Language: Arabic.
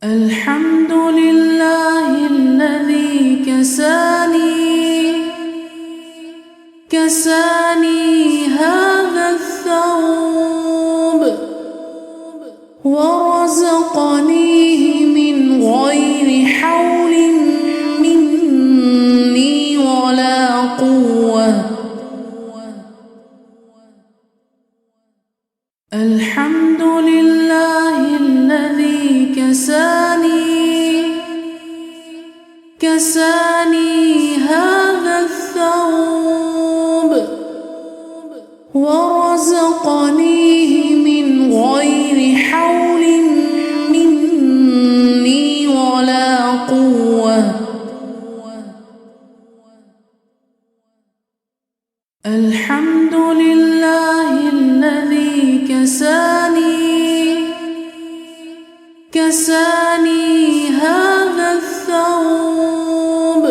الحمد لله الذي كساني هذا الثوب ورزقنيه من غير حول مني ولا قوة. الحمد لله الذي كساني هذا الثوب ورزقنيه من غير حول مني ولا قوة. الحمد لله الذي كساني هذا الثوب